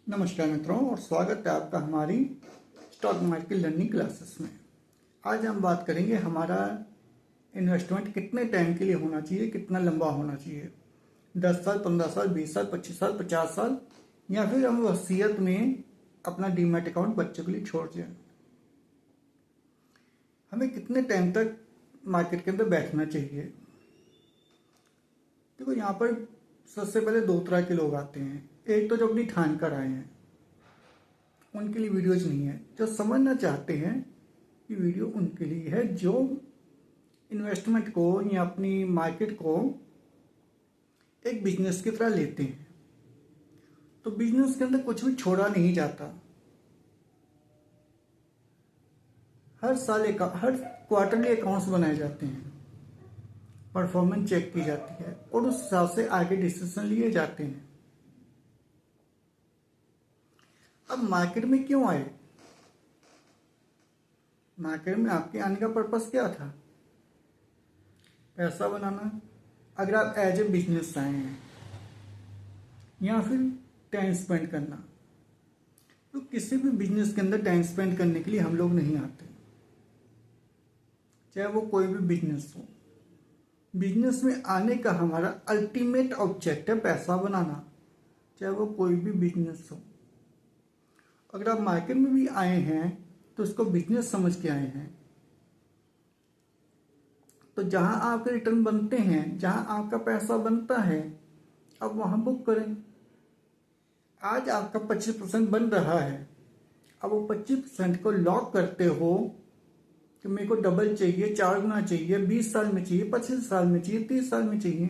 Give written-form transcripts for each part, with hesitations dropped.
नमस्कार मित्रों और स्वागत है आपका हमारी स्टॉक मार्केट लर्निंग क्लासेस में। आज हम बात करेंगे हमारा इन्वेस्टमेंट कितने टाइम के लिए होना चाहिए, कितना लंबा होना चाहिए। 10 साल, 15 साल, 20 साल, 25 साल, 50 साल, या फिर हम वसीयत में अपना डीमैट अकाउंट बच्चों के लिए छोड़ दें। हमें कितने टाइम तक मार्केट के अंदर बैठना चाहिए। देखो, यहाँ पर सबसे पहले दो तरह के लोग आते हैं। एक तो जो अपनी ठान कर आए हैं, उनके लिए वीडियोज नहीं है। जो समझना चाहते हैं कि वीडियो उनके लिए है, जो इन्वेस्टमेंट को या अपनी मार्केट को एक बिजनेस की तरह लेते हैं। तो बिजनेस के अंदर कुछ भी छोड़ा नहीं जाता। हर क्वार्टरली अकाउंट्स बनाए जाते हैं, परफॉर्मेंस चेक की जाती है और उस हिसाब से आगे डिसीजन लिए जाते हैं। अब मार्केट में क्यों आए? मार्केट में आपके आने का पर्पस क्या था? पैसा बनाना। अगर आप एज ए बिजनेस आए हैं या फिर टाइम स्पेंड करना, तो किसी भी बिजनेस के अंदर टाइम स्पेंड करने के लिए हम लोग नहीं आते, चाहे वो कोई भी बिजनेस हो। बिजनेस में आने का हमारा अल्टीमेट ऑब्जेक्ट है पैसा बनाना, चाहे वो कोई भी बिजनेस हो। अगर आप मार्केट में भी आए हैं तो उसको बिजनेस समझ के आए हैं। तो जहां आपके रिटर्न बनते हैं, जहां आपका पैसा बनता है, अब वहां बुक करें। आज आपका 25% बन रहा है, अब वो 25% को लॉक करते हो कि मेरे को डबल चाहिए, 4 गुना चाहिए, 20 साल में चाहिए, 25 साल में चाहिए, 30 साल में चाहिए।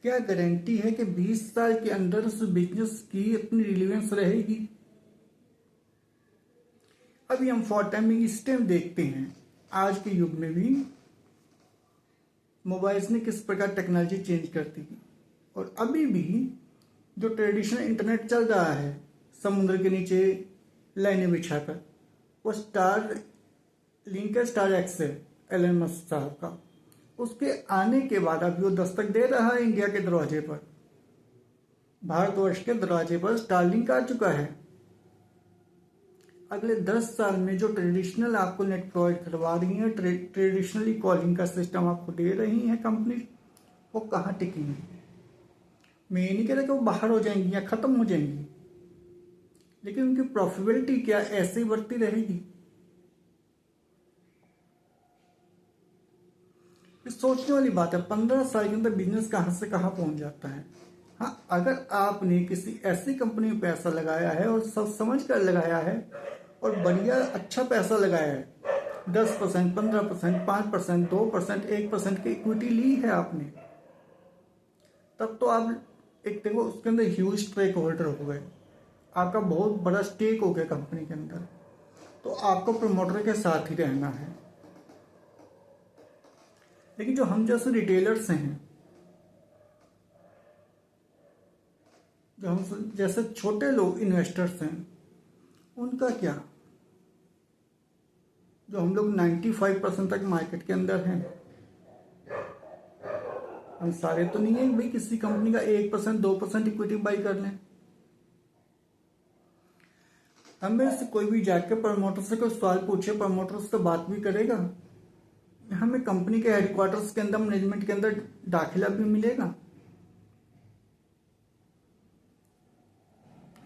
क्या गारंटी है कि 20 साल के अंदर उस बिजनेस की अपनी रिलेवेंस रहेगी? अभी हम फॉर टाइमिंग स्टेम देखते हैं। आज के युग में भी मोबाइल्स ने किस प्रकार टेक्नोलॉजी चेंज कर दी, और अभी भी जो ट्रेडिशनल इंटरनेट चल रहा है समुद्र के नीचे लाइनें बिछाकर, वो स्टार लिंक है, स्टार एक्स है एलन मस्क साहब का। उसके आने के बाद अभी वो दस्तक दे रहा है इंडिया के दरवाजे पर, भारतवर्ष के दरवाजे पर स्टारलिंक आ चुका है। अगले 10 साल में जो ट्रेडिशनल आपको नेट प्रोवाइड करवा रही है, ट्रेडिशनली कॉलिंग का सिस्टम आपको दे रही है कंपनी, वो कहाँ टिकेंगी? मैं ये नहीं कह रहा कि वो बाहर हो जाएंगी या खत्म हो जाएंगी, लेकिन उनकी प्रॉफिटेबिलिटी क्या ऐसे ही बढ़ती रहेगी? सोचने वाली बात है। 15 साल के अंदर बिजनेस कहां से कहां पहुंच जाता है। हाँ, अगर आपने किसी ऐसी कंपनी में पैसा लगाया है और सब समझ कर लगाया है और बढ़िया अच्छा पैसा लगाया है, 10%, 15%, 5%, 2%, 1% की इक्विटी ली है आपने, तब तो आप एक देखो उसके अंदर ह्यूज स्टेक होल्डर हो गए, आपका बहुत बड़ा स्टेक हो गया कंपनी के अंदर। तो आपको प्रमोटर के साथ ही रहना है। लेकिन जो हम जैसे रिटेलर्स हैं, जो हम जैसे छोटे लोग इन्वेस्टर्स हैं, उनका क्या? जो हम लोग 95% तक मार्केट के अंदर हैं, हम सारे तो नहीं है भाई किसी कंपनी का 1%, 2% इक्विटी बाई कर लें। हमें से कोई भी जाके प्रमोटर से कोई सवाल पूछे, प्रमोटर से बात भी करेगा, हमें कंपनी के हेडक्वार्टर्स के अंदर, मैनेजमेंट के अंदर दाखिला भी मिलेगा?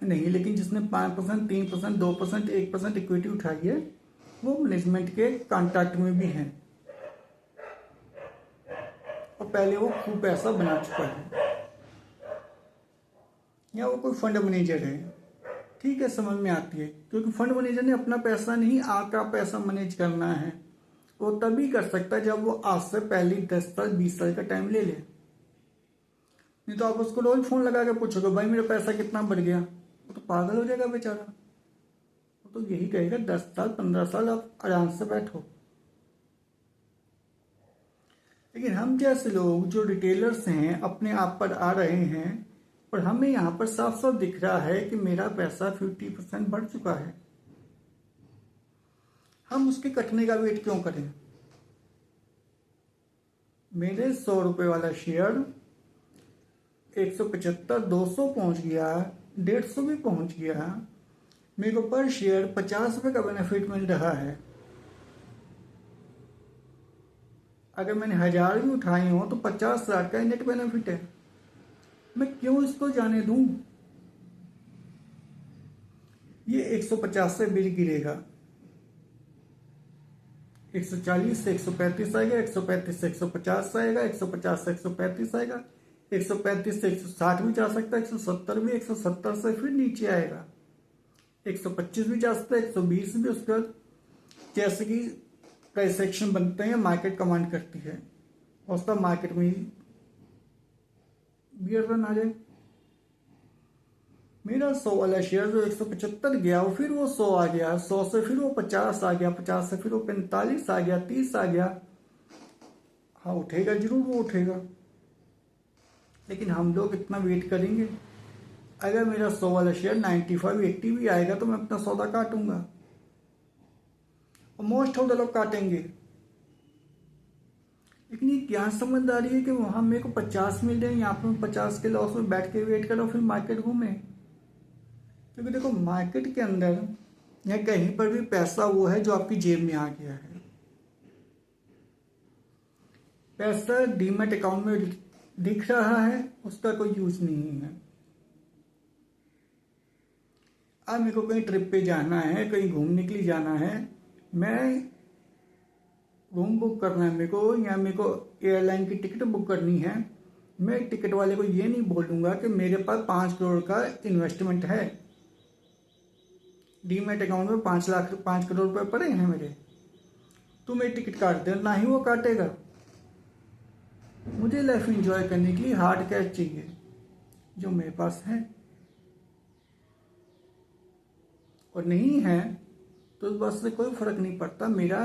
नहीं। लेकिन जिसने 5%, 3%, 2%, 1% इक्विटी उठाई है, वो मैनेजमेंट के कॉन्टैक्ट में भी हैं और पहले वो खूब पैसा बना चुका है, या वो कोई फंड मैनेजर है। ठीक है, समझ में आती है, क्योंकि फंड मैनेजर ने अपना पैसा नहीं, आपका पैसा मैनेज करना है। वो तभी कर सकता है जब वो आज से पहले 10 साल, 20 साल का टाइम ले ले। नहीं तो आप उसको रोज फोन लगा के पूछोगे भाई मेरा पैसा कितना बढ़ गया, वो तो पागल हो जाएगा बेचारा। वो तो यही कहेगा 10 साल, 15 साल आप आराम से बैठो। लेकिन हम जैसे लोग जो रिटेलर्स हैं, अपने आप पर आ रहे हैं और हमें यहाँ पर साफ साफ दिख रहा है कि मेरा पैसा 50% बढ़ चुका है, हम उसके कटने का वेट क्यों करें? मेरे 100 रुपए वाला शेयर 175, 200 पहुंच गया, 150 भी पहुंच गया, मेरे को पर शेयर 50 रुपये का बेनिफिट मिल रहा है। अगर मैंने 1000 भी उठाए हो तो 50 लाख का नेट बेनिफिट है। मैं क्यों इसको जाने दूं? ये 150 से बिल गिरेगा, 140 से 135 आएगा, 135 से 150 आएगा, 150 से 135 आएगा, 135 से 160 भी जा सकता है, 170 भी, 170 से फिर नीचे आएगा, 125 भी जा सकता है, 120 भी। उसके बाद जैसे कि कई सेक्शन बनते हैं, मार्केट कमांड करती है, और उसका मार्केट में ही बियर रन आ जाए। मेरा 100 वाला शेयर जो 175 गया, वो फिर वो 100 आ गया, 100 से फिर वो 50 आ गया, 50 से फिर वो 45 आ गया, 30 आ गया। हाँ, उठेगा जरूर, वो उठेगा, लेकिन हम लोग इतना वेट करेंगे? अगर मेरा 100 वाला शेयर 95, 80 भी आएगा तो मैं अपना सौदा काटूंगा, और मोस्ट ऑफ द लोग काटेंगे। लेकिन ये क्या समझदारी है कि वहां मेरे को 50 मिल रहे हैं, यहाँ पर 50 के लॉस में बैठ के वेट करो फिर मार्केट घूमे? क्योंकि देखो, मार्केट के अंदर या कहीं पर भी पैसा वो है जो आपकी जेब में आ गया है। पैसा डीमैट अकाउंट में दिख रहा है, उसका कोई यूज नहीं है। अब मेरे को कहीं ट्रिप पे जाना है, कहीं घूमने के लिए जाना है, मैं रूम बुक करना है मेरे को, या मेरे को एयरलाइन की टिकट बुक करनी है, मैं टिकट वाले को ये नहीं बोलूंगा कि मेरे पास 5 करोड़ का इन्वेस्टमेंट है, डीमैट अकाउंट में 5 करोड़ रुपए पड़े हैं मेरे, तो मेरी टिकट काट दे। ना ही वो काटेगा। मुझे लाइफ एंजॉय करने के लिए हार्ड कैश चाहिए, जो मेरे पास है, और नहीं है तो बस से कोई फर्क नहीं पड़ता। मेरा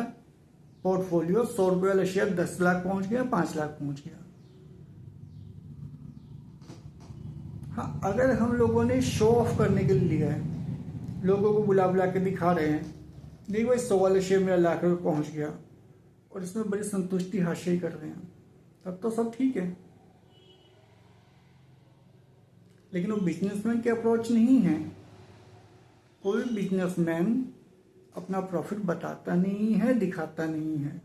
पोर्टफोलियो 100 रुपये वाला शेयर 10 लाख पहुंच गया, 5 लाख पहुंच गया। हाँ, अगर हम लोगों ने शो ऑफ करने के लिए लिया है, लोगों को बुला बुला के दिखा रहे हैं, देखिए भाई 100 वाला शेयर मेरा लाख रुपये पहुंच गया, और इसमें बड़ी संतुष्टि हासिल कर रहे हैं, तब तो सब ठीक है। लेकिन वो बिजनेसमैन की अप्रोच नहीं है। कोई बिजनेसमैन अपना प्रॉफिट बताता नहीं है, दिखाता नहीं है।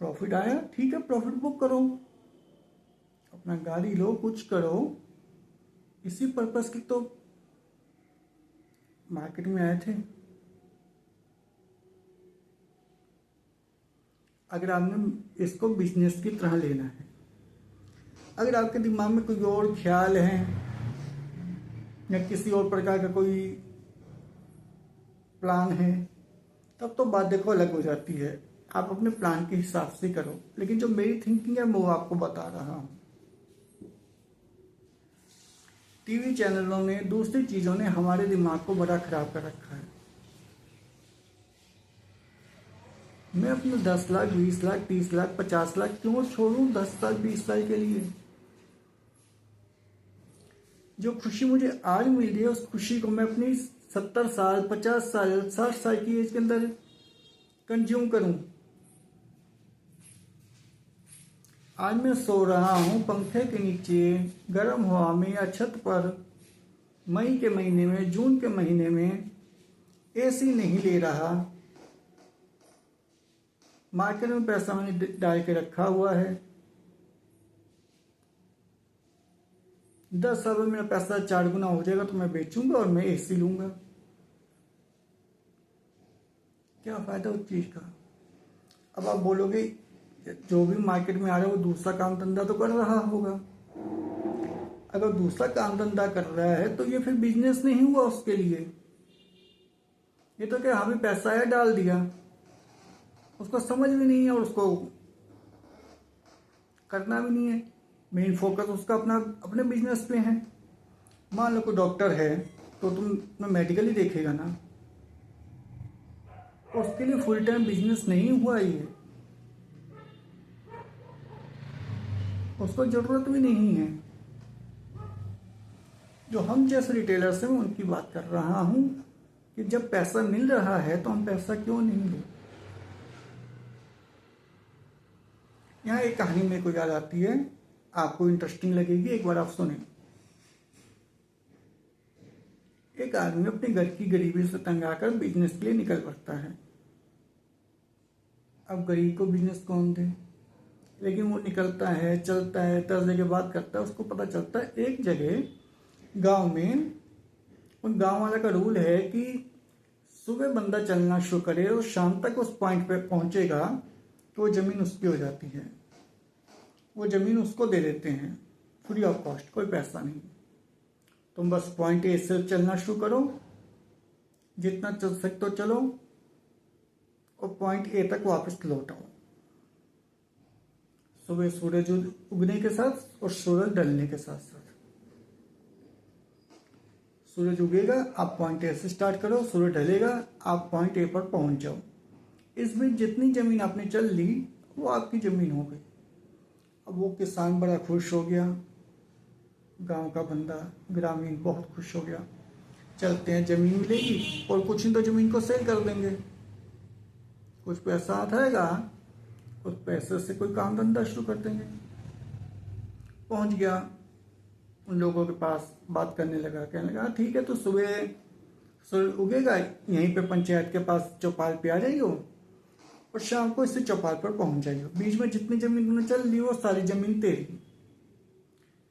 प्रॉफिट आया, ठीक है, प्रॉफिट बुक करो, अपना गाड़ी लो, कुछ करो। इसी पर्पस की तो मार्केट में आए थे। अगर आपने इसको बिजनेस की तरह लेना है, अगर आपके दिमाग में कोई और ख्याल है या किसी और प्रकार का कोई प्लान है, तब तो बात देखो अलग हो जाती है। आप अपने प्लान के हिसाब से करो, लेकिन जो मेरी थिंकिंग है वो आपको बता रहा हूं। टीवी चैनलों ने, दूसरी चीजों ने हमारे दिमाग को बड़ा खराब कर रखा है। मैं अपने 10 लाख, 20 लाख, 30 लाख, 50 लाख क्यों छोड़ूं 10 साल, 20 साल के लिए? जो खुशी मुझे आज मिल रही है, उस खुशी को मैं अपनी 70 साल, 50 साल, 60 साल की एज के अंदर कंज्यूम करूं। आज मैं सो रहा हूं पंखे के नीचे, गर्म हवा में या छत पर, मई के महीने में, जून के महीने में, एसी नहीं ले रहा। मार्केट में पैसा मैंने डाल के रखा हुआ है। 10 साल में मेरा पैसा 4 गुना हो जाएगा तो मैं बेचूंगा और मैं एसी लूंगा। क्या फायदा उस चीज का? अब आप बोलोगे जो भी मार्केट में आ रहा है वो दूसरा काम धंधा तो कर रहा होगा। अगर दूसरा काम धंधा कर रहा है तो ये फिर बिजनेस नहीं हुआ उसके लिए। ये तो क्या, हमें पैसा है डाल दिया, उसको समझ भी नहीं है और उसको करना भी नहीं है। मेन फोकस उसका अपने बिजनेस पे है। मान लो कोई डॉक्टर है तो तुम मेडिकल ही देखेगा ना, उसके लिए फुल टाइम बिजनेस नहीं हुआ ये, उसको जरूरत भी नहीं है। जो हम जैसे रिटेलर्स हैं उनकी बात कर रहा हूं कि जब पैसा मिल रहा है तो हम पैसा क्यों नहीं लें। यहाँ एक कहानी मेरे को याद आती है, आपको इंटरेस्टिंग लगेगी, एक बार आप सुने। एक आदमी अपने घर की गरीबी से तंग आकर बिजनेस के लिए निकल पड़ता है। अब गरीब को बिजनेस कौन दे, लेकिन वो निकलता है, चलता है, तरह के बात करता है। उसको पता चलता है एक जगह गांव में, उन गांव वाला का रूल है कि सुबह बंदा चलना शुरू करे और शाम तक उस पॉइंट पे पहुंचेगा तो वो जमीन उसकी हो जाती है। वो जमीन उसको दे देते हैं फ्री ऑफ कॉस्ट, कोई पैसा नहीं। तुम बस पॉइंट ए से चलना शुरू करो, जितना चल सकते हो चलो, और पॉइंट ए तक वापस लौट आओ। सुबह सूरज उगने के साथ और सूरज ढलने के साथ साथ। सूरज उगेगा, आप पॉइंट ए से स्टार्ट करो, सूरज ढलेगा, आप पॉइंट ए पर पहुंच जाओ। इस बीच जितनी जमीन आपने चल ली वो आपकी जमीन हो गई। अब वो किसान बड़ा खुश हो गया, गांव का बंदा ग्रामीण बहुत खुश हो गया। चलते हैं, जमीन मिलेगी और कुछ नहीं तो जमीन को सेल कर देंगे, कुछ पैसा आएगा, उस पैसे से कोई काम धंधा शुरू कर देंगे। पहुंच गया उन लोगों के पास, बात करने लगा, कहने लगा ठीक है, तो सुबह सूरज उगेगा, यहीं पे पंचायत के पास चौपाल पे आ जाइयो और शाम को इसी चौपाल पर पहुंच जाइयो। बीच में जितनी जमीन तुमने चल ली वो सारी जमीन तेरी।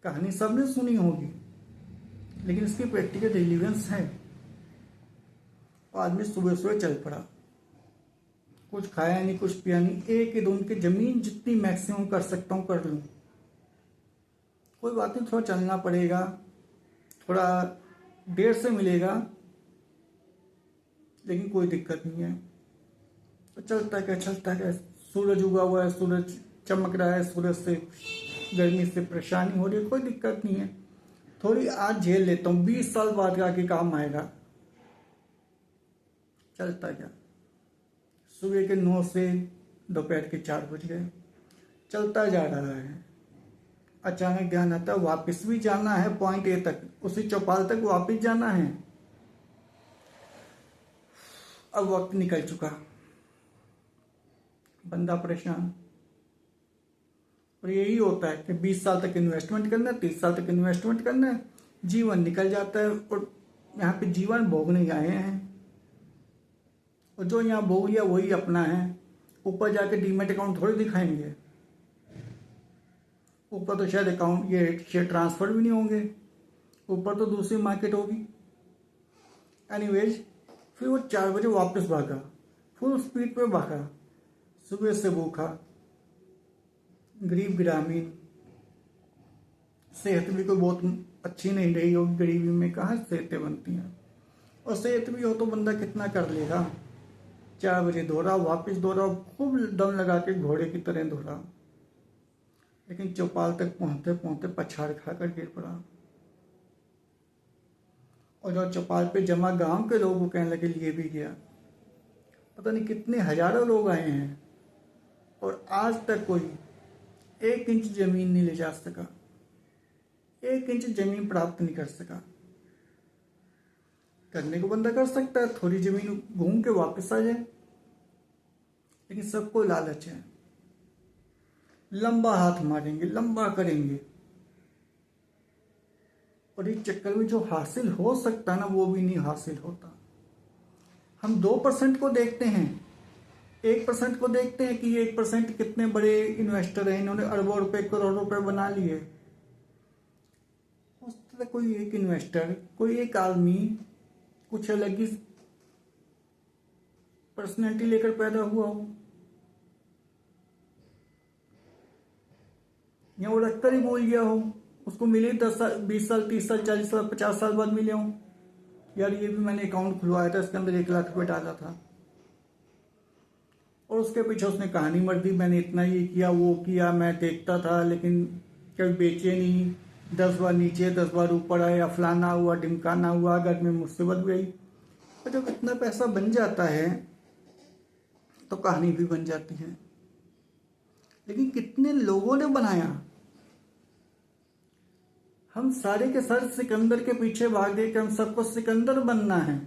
कहानी सबने सुनी होगी, लेकिन इसकी प्रैक्टिकल रिलीवेंस है। आदमी सुबह सुबह चल पड़ा, कुछ खाया नहीं, कुछ पिया नहीं, एक ही दिन की जमीन जितनी मैक्सिमम कर सकता हूँ कर लूँ। कोई बात नहीं, थोड़ा चलना पड़ेगा, थोड़ा देर से मिलेगा, लेकिन कोई दिक्कत नहीं है। तो चलता है, सूरज उगा हुआ है, सूरज चमक रहा है, सूरज से गर्मी से परेशानी हो रही है, कोई दिक्कत नहीं है, थोड़ी आज झेल लेता हूँ, 20 साल बाद आके काम आएगा। चलता गया, सुबह के 9 से दोपहर के 4 बज गए। चलता जा रहा है, अचानक ध्यान आता है वापस भी जाना है पॉइंट ए तक, उसी चौपाल तक वापस जाना है। अब वक्त निकल चुका, बंदा परेशान। और यही होता है कि 20 साल तक इन्वेस्टमेंट करना है, 30 साल तक इन्वेस्टमेंट करना है, जीवन निकल जाता है और यहाँ पे जीवन भोगने आए हैं, और जो यहाँ भोग लिया वही अपना है। ऊपर जाके डीमेट अकाउंट थोड़ी दिखाएंगे, ऊपर तो शायद अकाउंट ये शेयर ट्रांसफर भी नहीं होंगे, ऊपर तो दूसरी मार्केट होगी। एनीवेज, फिर वो 4 बजे वापस भागा, फुल स्पीड पे भागा, सुबह से भूखा, गरीब ग्रामीण, सेहत भी कोई बहुत अच्छी नहीं रही होगी, गरीबी में कहाँ सेहतें बनती हैं, और सेहत भी हो तो बंदा कितना कर लेगा। 4 बजे दौड़ा, वापस दौड़ा, खूब दम लगा के घोड़े की तरह दौड़ा, लेकिन चौपाल तक पहुंचते पहुंचते पछाड़ खाकर गिर पड़ा। और जो चौपाल पे जमा गांव के लोग वो कहने लगे लिए भी गया। पता नहीं कितने हजारों लोग आए हैं और आज तक कोई 1 इंच जमीन नहीं ले जा सका, 1 इंच जमीन प्राप्त नहीं कर सका। करने को बंदा कर सकता है, थोड़ी जमीन घूम के वापस आ जाए, लेकिन सबको लालच है, लंबा हाथ मारेंगे, लंबा करेंगे, और इस चक्कर में जो हासिल हो सकता है ना वो भी नहीं हासिल होता। हम 2% को देखते हैं, 1% को देखते हैं कि ये 1% कितने बड़े इन्वेस्टर हैं, इन्होंने अरबों रुपए करोड़ रुपए बना लिए। हो सकता है कोई एक इन्वेस्टर, कोई एक आदमी कुछ अलग ही पर्सनैलिटी लेकर पैदा हुआ हो, या वो रखकर ही भूल गया हो, उसको मिले 10 साल, 20 साल, 30 साल, 40 साल, 50 साल बाद मिले हों, यार ये भी मैंने अकाउंट खुलवाया था, इसके अंदर 1 लाख रुपए डाला था, और उसके पीछे उसने कहानी मर दी, मैंने इतना ये किया वो किया, मैं देखता था लेकिन कभी बेचे नहीं, 10 बार नीचे 10 बार ऊपर आया, फलाना हुआ ढिमकाना हुआ, घर में मुसीबत गई। और जब इतना पैसा बन जाता है तो कहानी भी बन जाती है, लेकिन कितने लोगों ने बनाया। हम सारे के सारे सिकंदर के पीछे भाग गए कि हम सबको सिकंदर बनना है।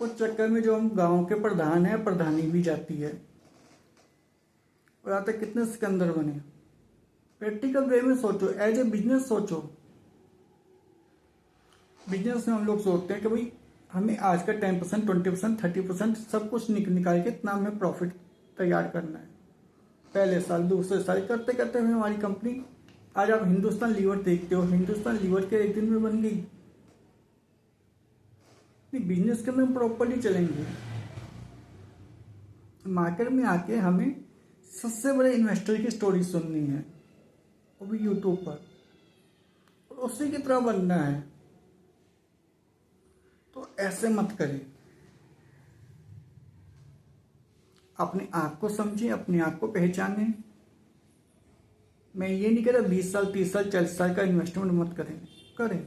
उस चक्कर में जो हम गांव के प्रधान हैं, प्रधानी भी जाती है, और आज तक कितने सिकंदर बने। प्रैक्टिकल वे में सोचो, एज ए बिजनेस सोचो। बिजनेस में हम लोग सोचते हैं कि भाई हमें आज का 10%, 20%, 30% सब कुछ निकाल के इतना हमें प्रॉफिट तैयार करना है। पहले साल, दूसरे साल करते करते हमें हमारी कंपनी, आज आप हिंदुस्तान लीवर देखते हो, हिंदुस्तान लीवर के एक दिन में बन गई। नहीं, बिजनेस के में प्रॉपरली चलेंगे। मार्केट में आके हमें सबसे बड़े इन्वेस्टर की स्टोरी सुननी है, वो भी यूट्यूब पर, और उसी की तरह बनना है। तो ऐसे मत करें। अपने आप को समझें, अपने आप को पहचानें। मैं ये नहीं कह रहा 20 साल, 30 साल, 40 साल का इन्वेस्टमेंट मत करें,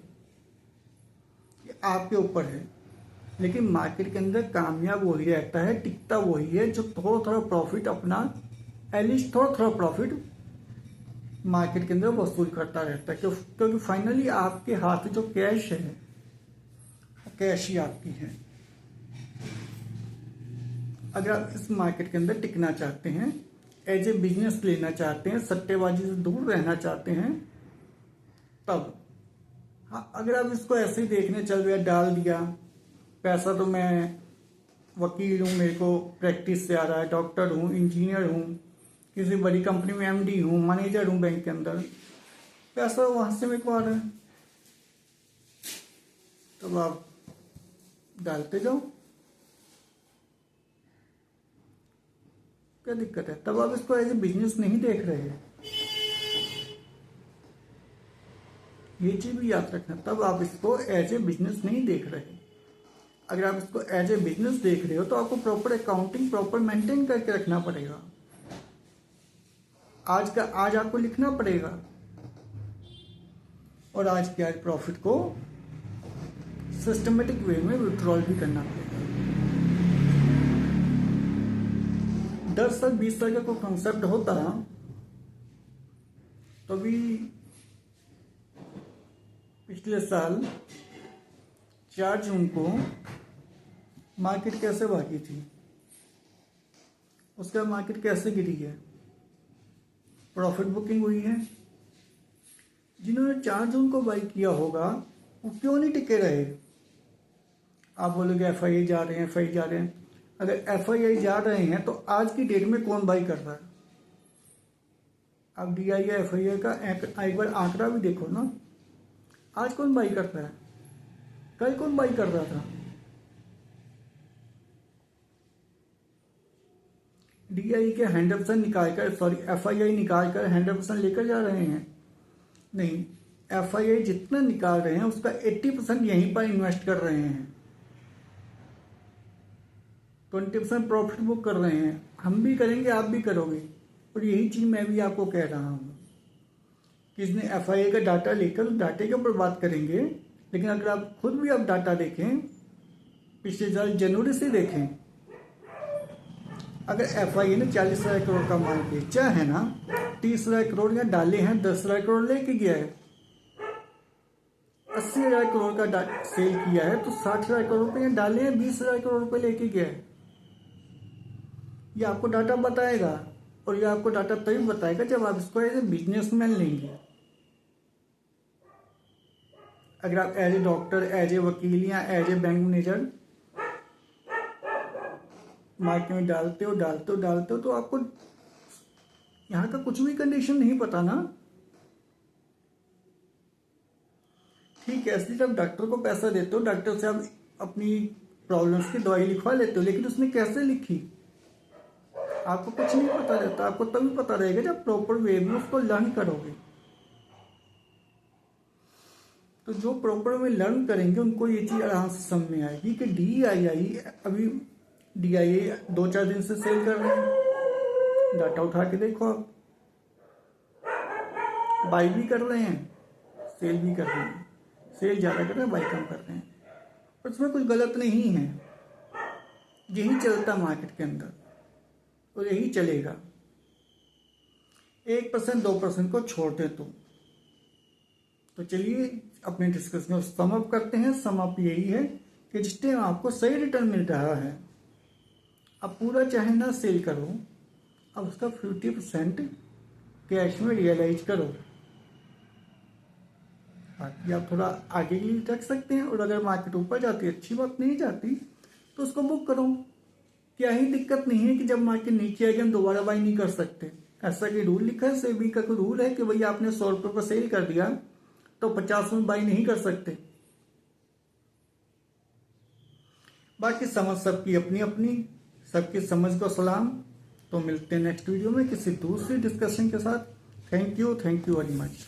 ये आपके ऊपर है। लेकिन मार्केट के अंदर कामयाब वही रहता है, टिकता वही है जो थोड़ा थोड़ा प्रॉफिट अपना, एटलीस्ट थोड़ा थोड़ा प्रॉफिट मार्केट के अंदर वसूल करता रहता है। क्योंकि फाइनली आपके हाथ जो कैश है, कैश ही आपकी है। अगर आप इस मार्केट के अंदर टिकना चाहते हैं, एज ए बिजनेस लेना चाहते हैं, सट्टेबाजी से दूर रहना चाहते हैं, तब हाँ, अगर आप इसको ऐसे ही देखने चल रहे, डाल दिया पैसा, तो मैं वकील हूँ, मेरे को प्रैक्टिस से आ रहा है, डॉक्टर हूँ, इंजीनियर हूँ, किसी बड़ी कंपनी में एमडी हूँ, मैनेजर हूँ बैंक के अंदर, पैसा वहां से मेरे को आ रहा है, तो आप डालते जाओ, क्या दिक्कत है। तब आप इसको एज ए बिजनेस नहीं देख रहे हैं, ये चीज भी याद रखना। तब आप इसको एज ए बिजनेस नहीं देख रहे। अगर आप इसको एज ए बिजनेस देख रहे हो तो आपको प्रॉपर अकाउंटिंग प्रॉपर मेंटेन करके रखना पड़ेगा। आज आपको लिखना पड़ेगा, और आज के आज प्रॉफिट को सिस्टमेटिक वे में विड्रॉल भी करना पड़ेगा। 10 साल 20 साल का कोई कॉन्सेप्ट होता तो भी पिछले साल 4 जून को मार्केट कैसे भागी थी, उसका मार्केट कैसे गिरी है, प्रॉफिट बुकिंग हुई है। जिन्होंने 4 जून को बाई किया होगा वो क्यों नहीं टिके रहे। आप बोलोगे एफआईआई जा रहे हैं, एफआईआई जा रहे हैं। अगर एफआईआई जा रहे हैं तो आज की डेट में कौन बाई कर रहा है। आप डीआई या एफआईआई का एक बार आंकड़ा भी देखो ना, आज कौन बाई कर रहा है, कल कौन बाई कर रहा था। डीआई के 100% निकालकर, सॉरी एफआईआई निकालकर 100% लेकर जा रहे हैं। नहीं, एफआईआई जितना निकाल रहे हैं उसका 80% यहीं पर इन्वेस्ट कर रहे हैं, 20% प्रॉफिट बुक कर रहे हैं। हम भी करेंगे, आप भी करोगे, और यही चीज मैं भी आपको कह रहा हूं। किसने एफआईआई का डाटा लेकर उस डाटे के ऊपर बात करेंगे, लेकिन अगर आप खुद भी आप डाटा देखें, पिछले साल जनवरी से देखें, अगर एफआईआई ने 40,000 करोड़ का माल बेचा है ना, 30,000 करोड़ या डाले हैं, 10,000 करोड़ लेके गया है, 80,000 करोड़ का सेल किया है, तो 60,000 करोड़ रुपए डाले हैं, 20,000 करोड़ रुपए लेके गया है। ये आपको डाटा बताएगा, और ये आपको डाटा तभी बताएगा जब आप इसको एज ए बिजनेसमैन लेंगे। अगर आप as a doctor, as a वकील या as a bank manager market में डालते हो तो आपको यहाँ का कुछ भी कंडीशन नहीं पता ना। ठीक है, इसलिए जब डॉक्टर को पैसा देते हो, डॉक्टर से आप अपनी प्रॉब्लम्स की दवाई लिखवा लेते हो, लेकिन उसने कैसे लिखी आपको कुछ नहीं पता रहता। आपको तभी पता रहेगा जब प्रॉपर वे में उसको लर्न करोगे। तो जो प्रॉपर में लर्न करेंगे उनको ये चीज आराम से समझ में आएगी कि डीआईआई, अभी डीआईआई 2-4 दिन से सेल कर रहे हैं, डाटा उठा के देखो आप, बाई भी कर रहे हैं, सेल भी कर रहे हैं, सेल ज्यादा कर रहे हैं, बाई कम कर रहे हैं, और उसमें कुछ गलत नहीं है। यही चलता मार्केट के अंदर और यही चलेगा। 1% 2% को छोड़ते तो चलिए अपने डिस्कशन को सम अप करते हैं। सम अप यही है कि जिस टाइम आपको सही रिटर्न मिल रहा है, आप पूरा चाहे ना सेल करो, अब उसका 50% कैश में रियलाइज करो। बाकी आप थोड़ा आगे के लिए रख सकते हैं, और अगर मार्केट ऊपर जाती है, अच्छी बात, नहीं जाती तो उसको बुक करो। क्या ही दिक्कत नहीं है कि जब मार्केट नीचे आएगी हम दोबारा बाई नहीं कर सकते। ऐसा कोई रूल लिखा है, सेबी का कोई रूल है कि भैया आपने 100 रुपये पर सेल कर दिया तो 50 में बाई नहीं कर सकते। बाकी समझ सबकी अपनी अपनी, सबकी समझ को सलाम। तो मिलते हैं नेक्स्ट वीडियो में किसी दूसरी डिस्कशन के साथ। Thank you very much.